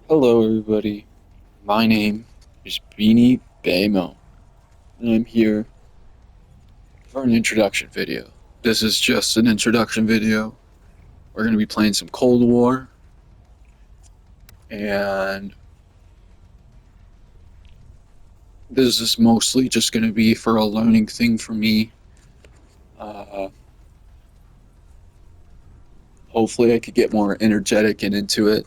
Hello, everybody. My name is Beanie Baymo, and I'm here for an introduction video. This is just an introduction video. We're going to be playing some Cold War, and this is mostly just going to be for a learning thing for me. Uh, Hopefully, I could get more energetic and into it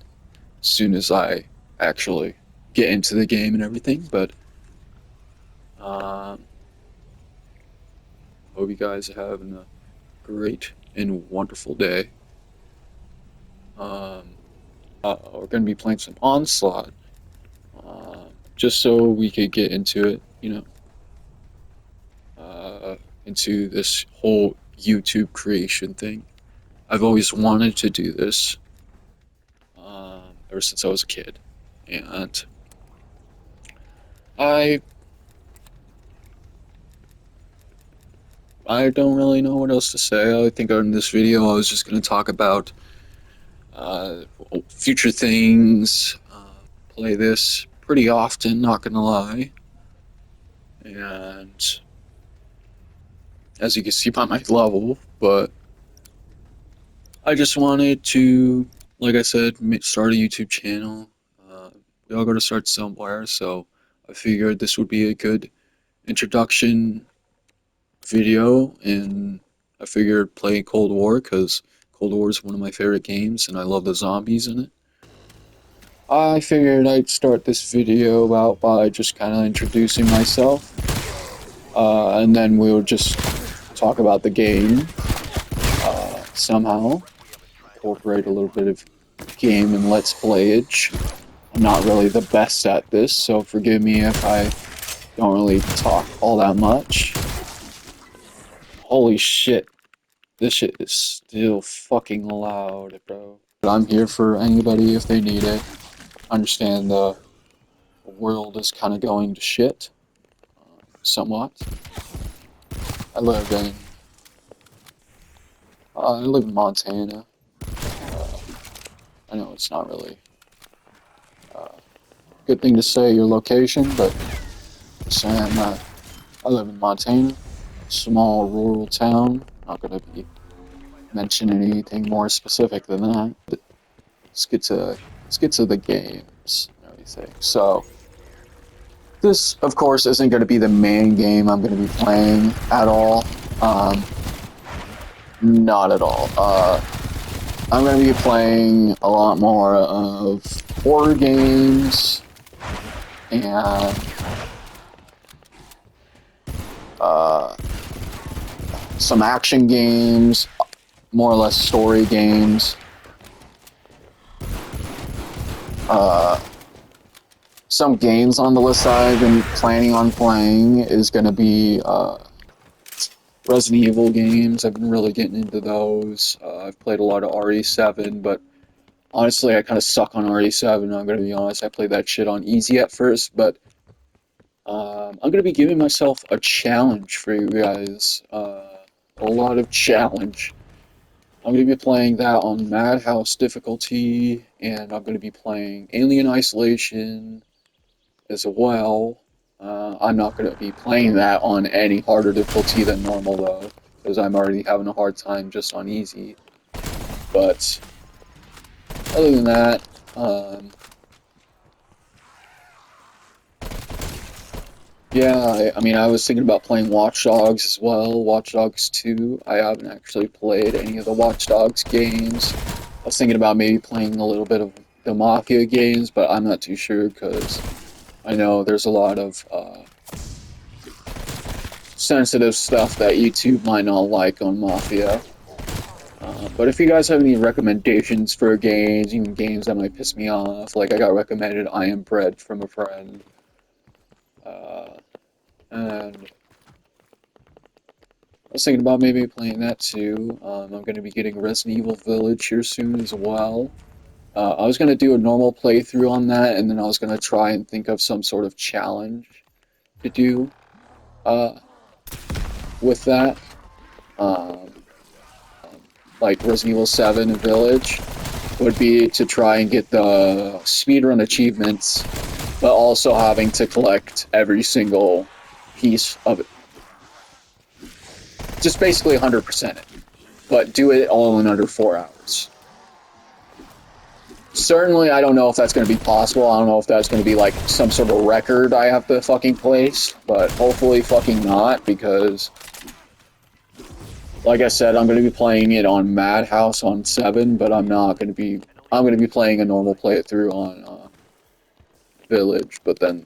as soon as I actually get into the game and everything. But um, hope you guys are having a great and wonderful day. Um, we're going to be playing some Onslaught, just so we could get into it, into this whole YouTube creation thing. I've always wanted to do this ever since I was a kid, and I I don't really know what else to say. I think in this video I was just going to talk about uh, future things. Play this pretty often, not gonna lie, and as you can see by my level, but I just wanted to, like I said, start a YouTube channel. We all got to start somewhere, so I figured this would be a good introduction video, and I figured playing Cold War because Cold War is one of my favorite games, and I love the zombies in it. I figured I'd start this video out by just kind of introducing myself, and then we would just talk about the game somehow, incorporate a little bit of game and let's playage. I'm not really the best at this, so forgive me if I don't really talk all that much. Holy shit, this shit is still fucking loud, bro. But I'm here for anybody if they need it. I understand the world is kind of going to shit, somewhat. I live in, I live in Montana. I know it's not really a good thing to say your location, but saying that I live in Montana, small rural town. Not gonna be mentioning anything more specific than that. But let's get to the games and everything. So this, of course, isn't going to be the main game I'm going to be playing at all. Um, Not at all. I'm going to be playing a lot more of horror games and uh, some action games, more or less story games. Some games on the list I've been planning on playing is going to be Resident Evil games. I've been really getting into those. I've played a lot of RE7, but honestly, I kind of suck on RE7. I'm going to be honest. I played that shit on easy at first, but I'm going to be giving myself a challenge for you guys. A lot of challenge. I'm going to be playing that on Madhouse difficulty, and I'm going to be playing Alien Isolation as well. I'm not going to be playing that on any harder difficulty than normal, though, because I'm already having a hard time just on easy. But other than that, yeah, I mean, I was thinking about playing Watch Dogs as well. Watch Dogs 2. I haven't actually played any of the Watch Dogs games. I was thinking about maybe playing a little bit of the Mafia games, but I'm not too sure because I know there's a lot of sensitive stuff that YouTube might not like on Mafia. But if you guys have any recommendations for games, even games that might piss me off, like I got recommended I Am Bread from a friend, uh, and I was thinking about maybe playing that too. I'm going to be getting Resident Evil Village here soon as well. I was going to do a normal playthrough on that, and then I was going to try and think of some sort of challenge to do uh, with that. Um, like Resident Evil 7 and Village. would be to try and get the speedrun achievements, but also having to collect every single piece of it. Just basically 100% it, but do it all in under 4 hours. Certainly, I don't know if that's going to be possible. I don't know if that's going to be like some sort of record I have to fucking place, but hopefully fucking not, because like I said, I'm going to be playing it on Madhouse on 7, but I'm not going to be, I'm going to be playing a normal playthrough on Village, but then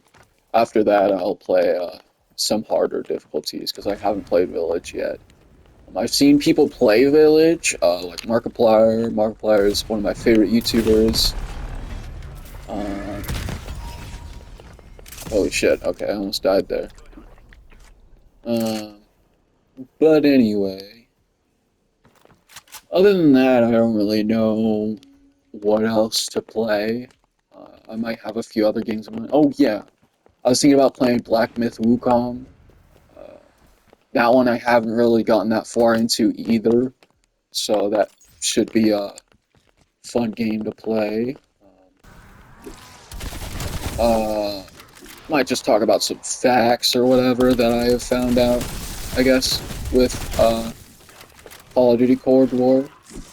after that I'll play some harder difficulties, because I haven't played Village yet. I've seen people play Village, like Markiplier. Markiplier is one of my favorite YouTubers. Holy shit, okay, I almost died there. But anyway, other than that, I don't really know what else to play. I might have a few other games in mind. Oh yeah, I was thinking about playing Black Myth Wukong. That one I haven't really gotten that far into either, so that should be a fun game to play. Might just talk about some facts or whatever that I have found out, I guess, with Call of Duty Cold War or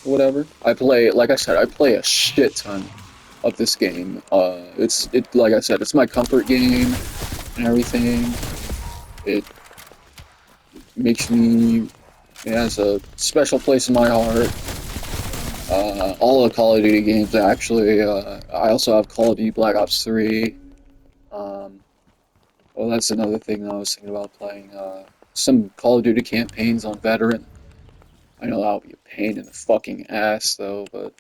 whatever. I play, like I said, I play a shit ton of this game. Like I said, it's my comfort game and everything. It makes me, it has a special place in my heart. All the Call of Duty games, actually. I also have Call of Duty Black Ops 3. Well, that's another thing that I was thinking about playing. Some Call of Duty campaigns on Veteran. I know that'll be a pain in the fucking ass, though, but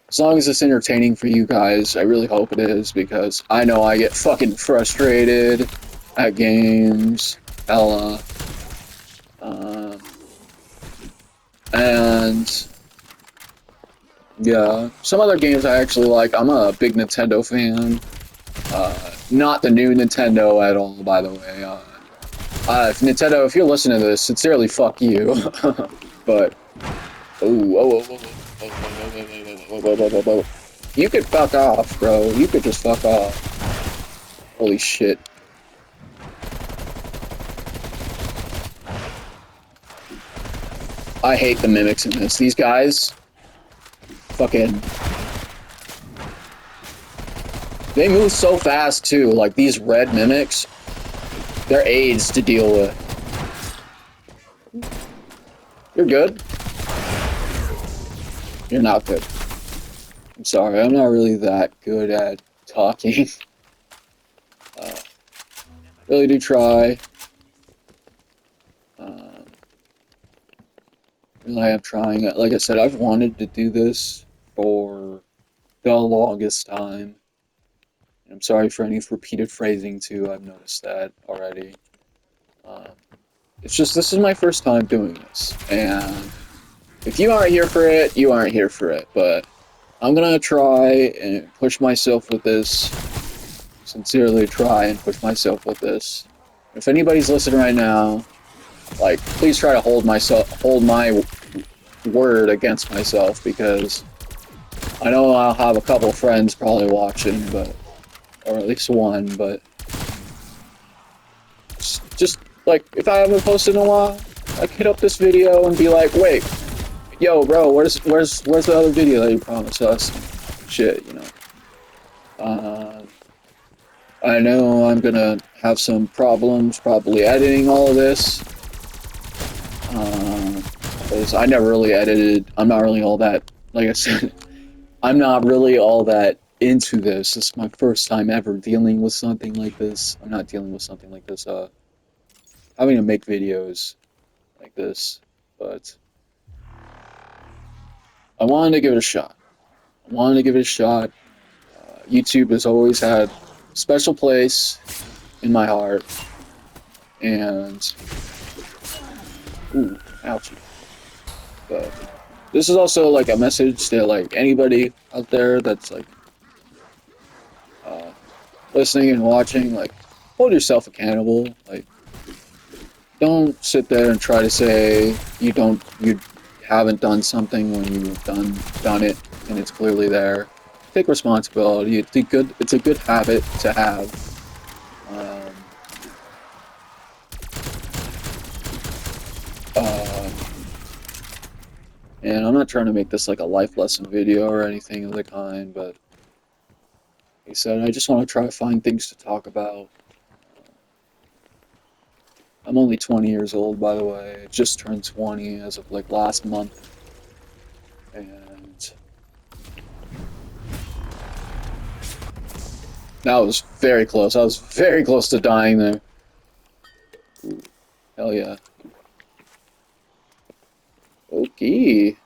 as long as it's entertaining for you guys, I really hope it is, because I know I get fucking frustrated at games. Hella. And yeah, some other games I actually like. I'm a big Nintendo fan. Not the new Nintendo at all, by the way. If Nintendo, if you're listening to this, sincerely fuck you. But, you could fuck off, bro. You could just fuck off. Holy shit. I hate the mimics in this. These guys, fucking, they move so fast too. Like these red mimics, they're AIDS to deal with. You're good? You're not good. I'm sorry, I'm not really that good at talking. Really do try. Really am trying. Like I said, I've wanted to do this for the longest time. I'm sorry for any repeated phrasing too, I've noticed that already. It's just, this is my first time doing this, and if you aren't here for it, you aren't here for it, but I'm gonna try and push myself with this. Sincerely try and push myself with this. If anybody's listening right now, like, please try to hold my word against myself, because I know I'll have a couple friends probably watching, but, or at least one, but just like, if I haven't posted in a while, I could hit up this video and be like, wait, yo, bro, where's the other video that you promised us? Shit, you know. I know I'm gonna have some problems probably editing all of this. Because I never really edited. I'm not really all that, like I said, I'm not really all that into this. This is my first time ever dealing with something like this. I'm not dealing with something like this, having to make videos like this, but I wanted to give it a shot. YouTube has always had a special place in my heart, and ooh, ouchie. But this is also like a message to like anybody out there that's like listening and watching. Like, hold yourself accountable. Like, don't sit there and try to say you haven't done something when you've done it. and it's clearly there, take responsibility. It's a good habit to have. And I'm not trying to make this like a life lesson video or anything of the kind, but like I said, I just want to try to find things to talk about. I'm only 20 years old, by the way. I just turned 20 as of like last month. And that was very close. I was very close to dying there. Ooh, hell yeah. Okay.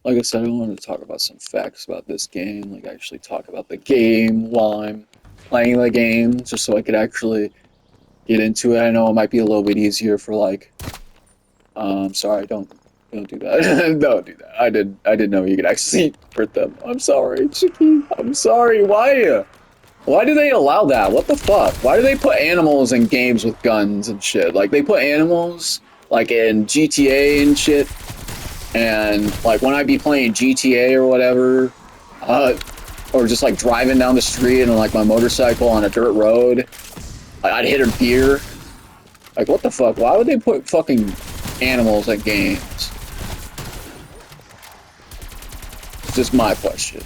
Like I said, I wanted to talk about some facts about this game. Like, actually talk about the game while I'm playing the game, just so I could actually get into it. I know it might be a little bit easier for like, sorry, don't do that. Don't do that. I didn't know you could actually hurt them. I'm sorry, Chicky. I'm sorry. Why? Why do they allow that? What the fuck? Why do they put animals in games with guns and shit? Like, they put animals, like, in GTA and shit, and, like, when I'd be playing GTA or whatever, or just, like, driving down the street on, like, my motorcycle on a dirt road, I'd hit a deer. Like, what the fuck? Why would they put fucking animals in games? It's just my question.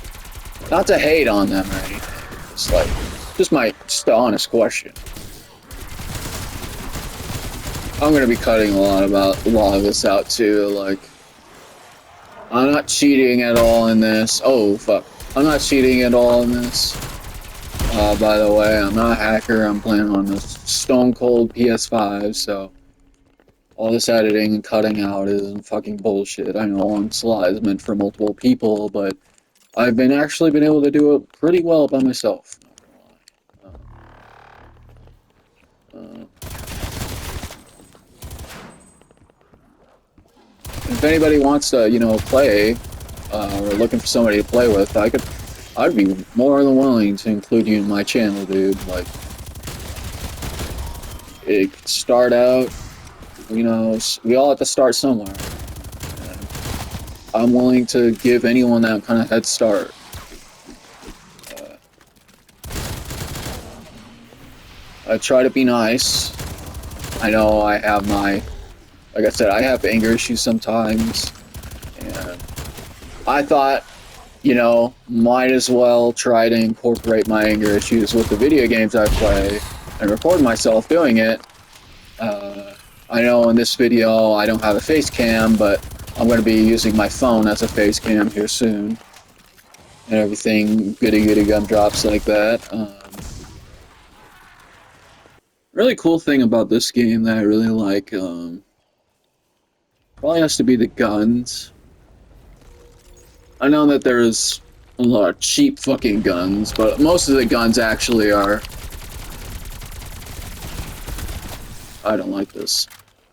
Not to hate on them or anything. It's like, just an honest question. I'm gonna be cutting a lot of this out too. Like, I'm not cheating at all in this. Oh fuck, I'm not cheating at all in this. By the way, I'm not a hacker. I'm playing on a stone cold PS5, so all this editing and cutting out is fucking bullshit. I know Onslaught is meant for multiple people, but I've actually been able to do it pretty well by myself. Not gonna lie. If anybody wants to, you know, play, or looking for somebody to play with, I'd be more than willing to include you in my channel, dude. Like, it could start out, you know, we all have to start somewhere. And I'm willing to give anyone that kind of head start. I try to be nice. I know I have like I said, I have anger issues sometimes, and I thought, you know, might as well try to incorporate my anger issues with the video games I play and record myself doing it. I know in this video I don't have a face cam, but I'm going to be using my phone as a face cam here soon. And everything goody gumdrops like that. Really cool thing about this game that I really like, probably has to be the guns. I know that there's a lot of cheap fucking guns, but most of the guns actually are... I don't like this.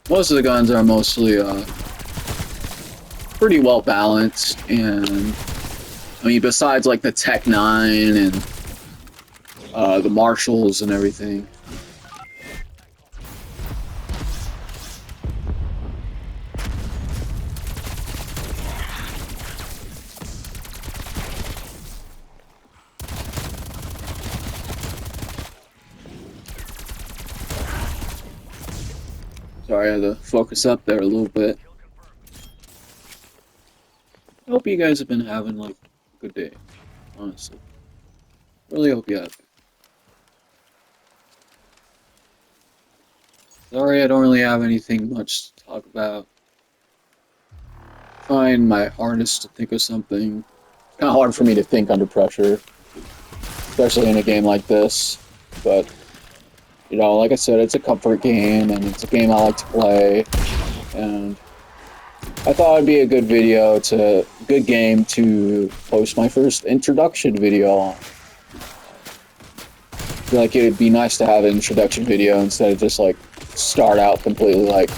Most of the guns are mostly, pretty well balanced, and... I mean, besides, like, the Tech 9 and, the Marshalls and everything. Sorry, I had to focus up there a little bit. I hope you guys have been having, like, a good day, honestly. Really hope you have. Sorry, I don't really have anything much to talk about. Find my hardest to think of something. It's kind of hard for me to think under pressure, especially in a game like this, but... You know, like I said, it's a comfort game, and it's a game I like to play, and I thought it'd be a good game to post my first introduction video on. I feel like it'd be nice to have an introduction video instead of just, like, start out completely, like,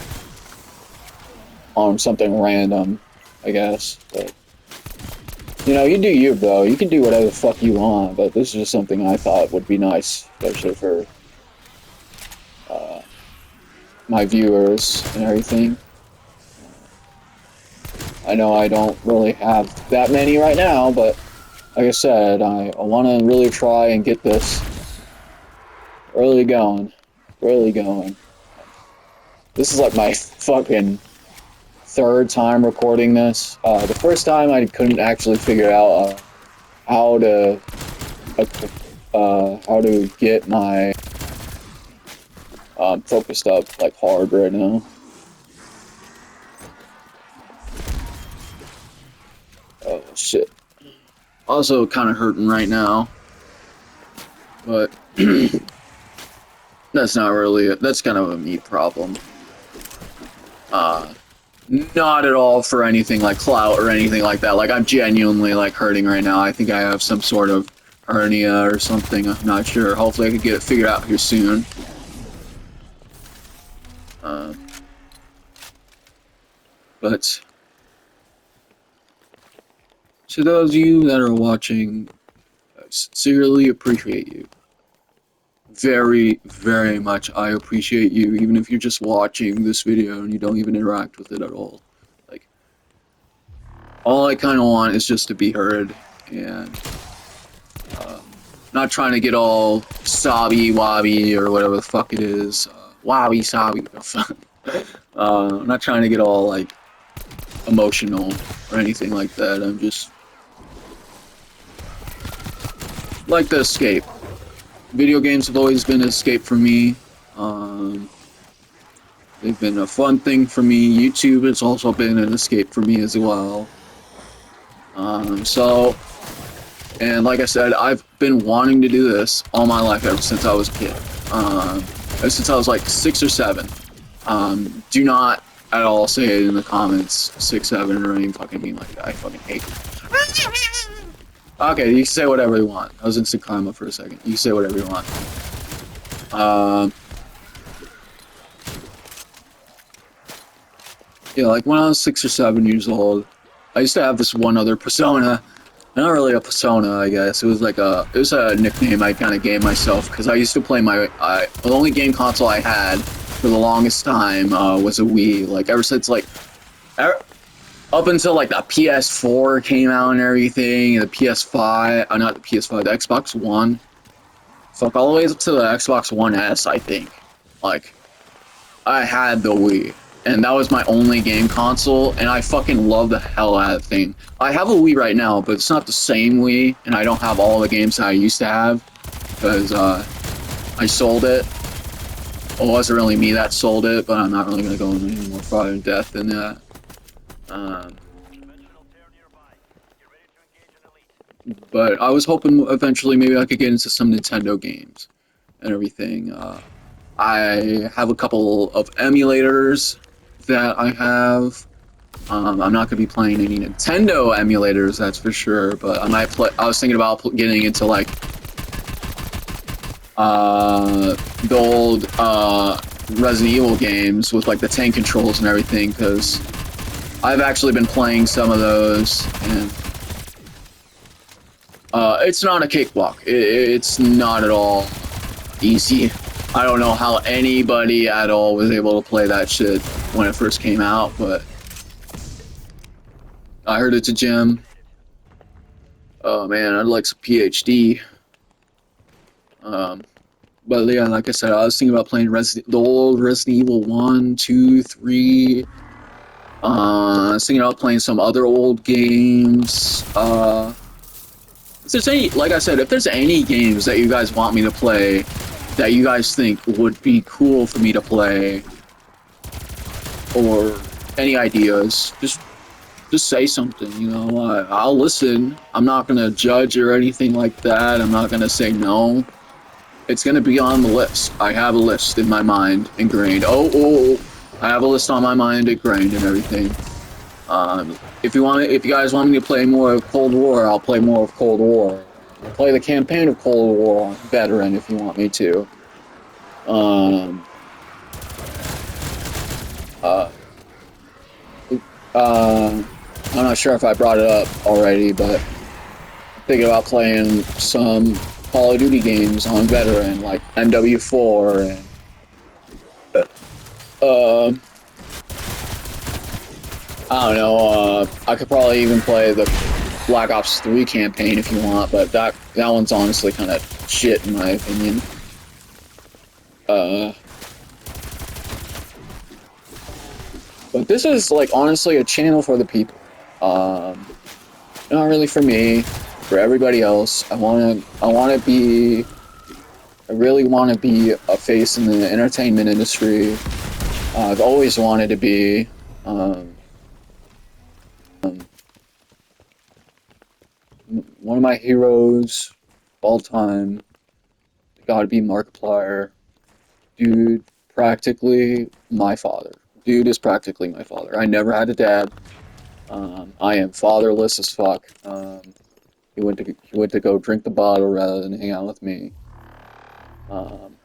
on something random, I guess, but... You know, you do you, bro. You can do whatever the fuck you want, but this is just something I thought would be nice, especially for... my viewers and everything. I know I don't really have that many right now, but like I said, I want to really try and get this really going. Really going. This is like my fucking third time recording this. The first time I couldn't actually figure out how to get my focused up like hard right now. Oh shit. Also kind of hurting right now, but that's not really that's kind of a me problem. Not at all for anything like clout or anything like that. Like, I'm genuinely like hurting right now. I think I have some sort of hernia or something. I'm not sure. Hopefully I can get it figured out here soon. But to those of you that are watching, I sincerely appreciate you. Very, very much I appreciate you, even if you're just watching this video and you don't even interact with it at all. Like, all I kind of want is just to be heard, and not trying to get all sobby-wobby or whatever the fuck it is. Wobby-sobby. I'm not trying to get all, like, emotional or anything like that. I'm just like to escape. Video games have always been an escape for me. They've been a fun thing for me. YouTube has also been an escape for me as well. And like I said, I've been wanting to do this all my life ever since I was a kid. Ever since I was like 6 or 7. Do not at all say it in the comments 6, 7 or any fucking thing like that. I fucking hate it. Okay, you can say whatever you want. I was instant karma for a second. You can say whatever you want. Yeah, like when I was 6 or 7 years old, I used to have this one other persona. Not really a persona, I guess. It was like it was a nickname I kind of gave myself because I used to play the only game console I had for the longest time was a Wii. Like ever since like, up until like the PS4 came out and everything, and the PS5, not the PS5, the Xbox One. Fuck, all the way up to the Xbox One S, I think. Like, I had the Wii. And that was my only game console, and I fucking love the hell out of that thing. I have a Wii right now, but it's not the same Wii, and I don't have all the games that I used to have, because I sold it. Well, it wasn't really me that sold it, but I'm not really going to go into any more farther in depth than that. But I was hoping eventually maybe I could get into some Nintendo games and everything. I have a couple of emulators that I have. I'm not going to be playing any Nintendo emulators, that's for sure, but I might play. I was thinking about getting into like the old Resident Evil games with like the tank controls and everything, because I've actually been playing some of those, and it's not a cakewalk. It's not at all easy. I don't know how anybody at all was able to play that shit when it first came out, but I heard it's a gem. Oh man, I'd like some PhD. But yeah, like I said, I was thinking about playing the old Resident Evil 1, 2, 3. I was thinking about playing some other old games. If there's any, like I said, if there's any games that you guys want me to play, that you guys think would be cool for me to play, or any ideas, just say something, you know. I'll listen. I'm not gonna judge or anything like that. I'm not gonna say no. It's gonna be on the list. I have a list in my mind ingrained. I have a list on my mind ingrained and everything. If you guys want me to play more of Cold War, I'll play more of Cold War. I'll play the campaign of Cold War on Veteran if you want me to. I'm not sure if I brought it up already, but I'm thinking about playing some Call of Duty games on Veteran, like MW4 and I don't know, I could probably even play the Black Ops 3 campaign if you want, but that one's honestly kind of shit in my opinion. But this is like honestly a channel for the people. Not really for me, for everybody else. I really want to be a face in the entertainment industry. I've always wanted to be. One of my heroes of all time, gotta be Markiplier. Dude, practically my father. Dude is practically my father. I never had a dad. I am fatherless as fuck. He went to go drink the bottle rather than hang out with me. And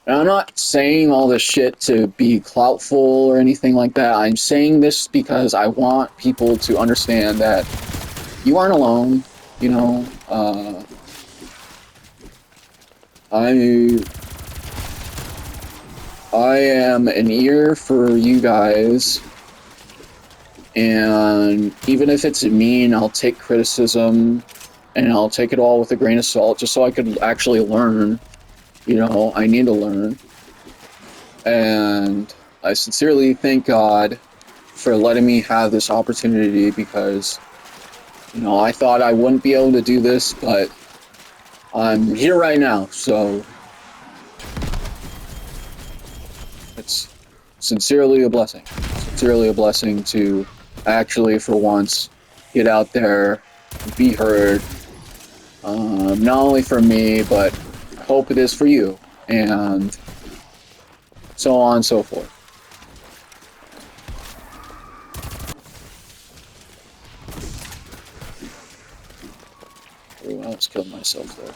I'm not saying all this shit to be cloutful or anything like that. I'm saying this because I want people to understand that you aren't alone. You know, I am an ear for you guys, and even if it's mean, I'll take criticism, and I'll take it all with a grain of salt, just so I could actually learn. You know, I need to learn. And I sincerely thank God for letting me have this opportunity because, you know, I thought I wouldn't be able to do this, but I'm here right now, so it's sincerely a blessing. Sincerely a blessing to actually, for once, get out there, be heard, not only for me, but I hope it is for you, and so on and so forth. Ooh, I almost killed myself there.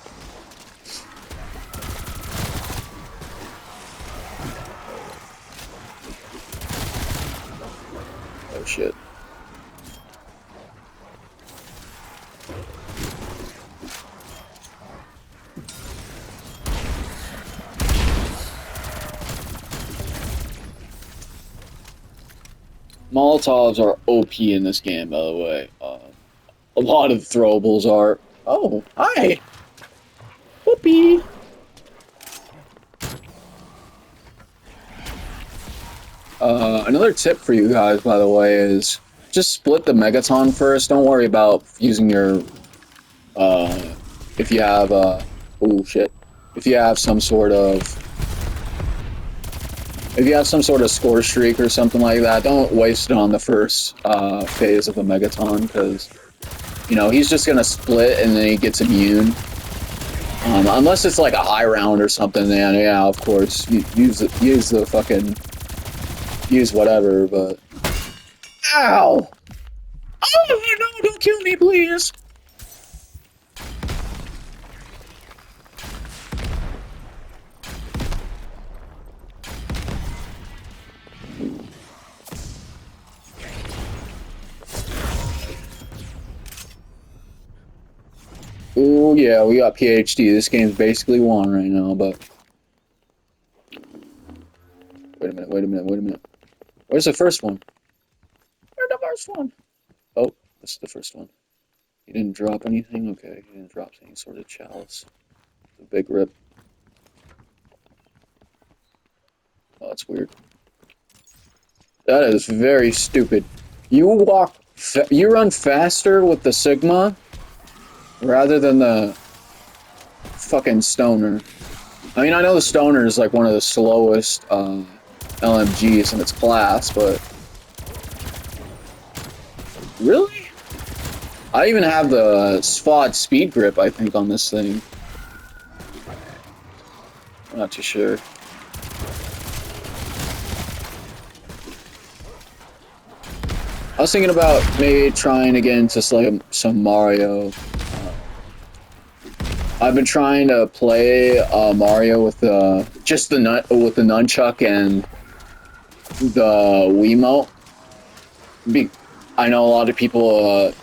Oh shit. Molotovs are OP in this game, by the way. A lot of throwables are. Oh, hi! Whoopee! Another tip for you guys, by the way, is just split the Megaton first. Don't worry about using your, if you have, oh shit. If you have some sort of score streak or something like that, don't waste it on the first phase of the Megaton, because, you know, he's just gonna split and then he gets immune. Unless it's like a high round or something, then yeah, of course, use the fucking, use whatever, but... Ow! Oh no, don't kill me, please! Oh yeah, we got PhD. This game's basically won right now, but... Wait a minute. Where's the first one? Where's the first one? Oh, this is the first one. He didn't drop anything? Okay, he didn't drop any sort of chalice. A big rip. Oh, that's weird. That is very stupid. You run faster with the Sigma rather than the fucking Stoner. I mean, I know the Stoner is like one of the slowest LMGs in its class, but really? I even have the SFOD speed grip, I think, on this thing. I'm not too sure. I was thinking about maybe trying to get into some Mario. I've been trying to play Mario with just the nunchuck and the Wiimote. I know a lot of people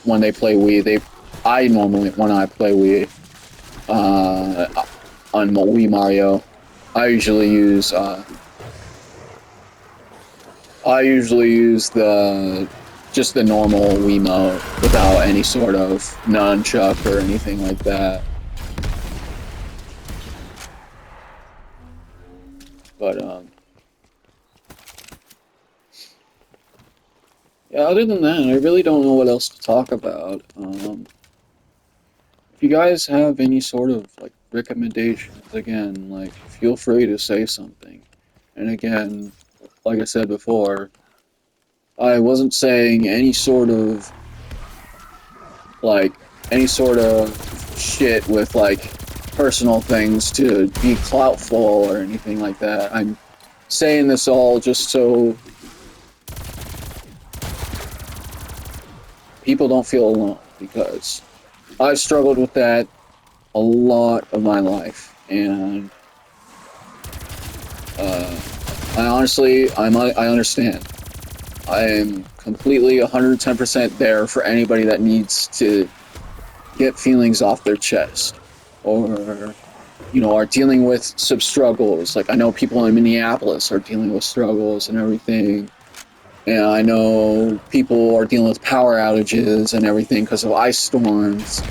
when they play Wii, when I play Wii on Wii Mario, I usually use I usually use just the normal Wiimote without any sort of nunchuck or anything like that. But yeah, other than that, I really don't know what else to talk about. If you guys have any sort of like recommendations, again, like feel free to say something. And again, like I said before, I wasn't saying like any sort of shit with like personal things to be cloutful or anything like that. I'm saying this all just so people don't feel alone, because I've struggled with that a lot of my life, and I understand. I am completely 110% there for anybody that needs to get feelings off their chest, or are dealing with some struggles. Like, I know people in Minneapolis are dealing with struggles and everything, and I know people are dealing with power outages and everything because of ice storms.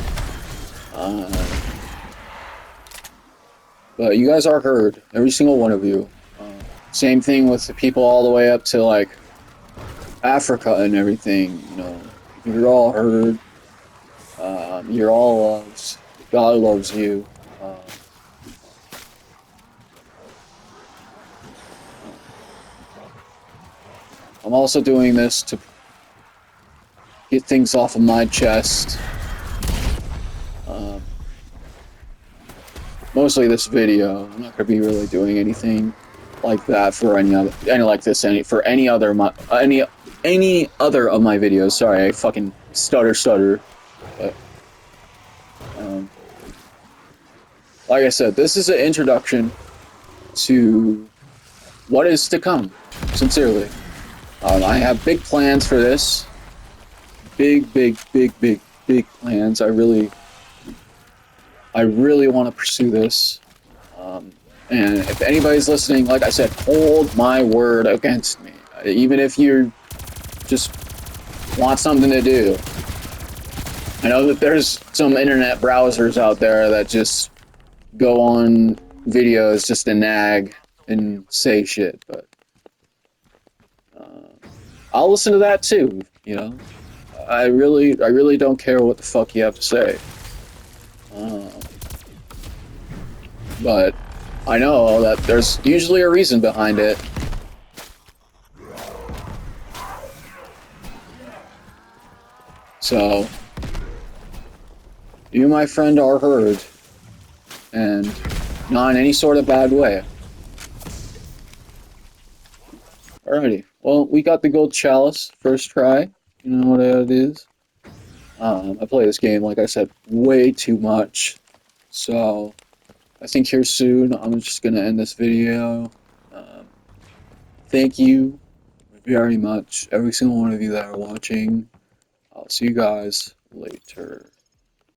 But you guys are heard, every single one of you. Same thing with the people all the way up to like Africa and everything. You're all heard. You're all loved. God loves you. I'm also doing this to get things off of my chest. Mostly this video. I'm not gonna be really doing anything like that for any other, for any other any other of my videos. Sorry, I fucking stutter. But like I said, this is an introduction to what is to come. Sincerely, I have big plans for this. Big plans. I really want to pursue this. And if anybody's listening, like I said, hold my word against me. Even if you just want something to do. I know that there's some internet browsers out there that just go on videos just to nag and say shit, but I'll listen to that too. I really don't care what the fuck you have to say. But I know that there's usually a reason behind it. So, you, my friend, are heard, and not in any sort of bad way. Alrighty, well, we got the gold chalice first try. You know what it is. I play this game, like I said, way too much. So, I think here soon, I'm just gonna end this video. Thank you very much, every single one of you that are watching. I'll see you guys later.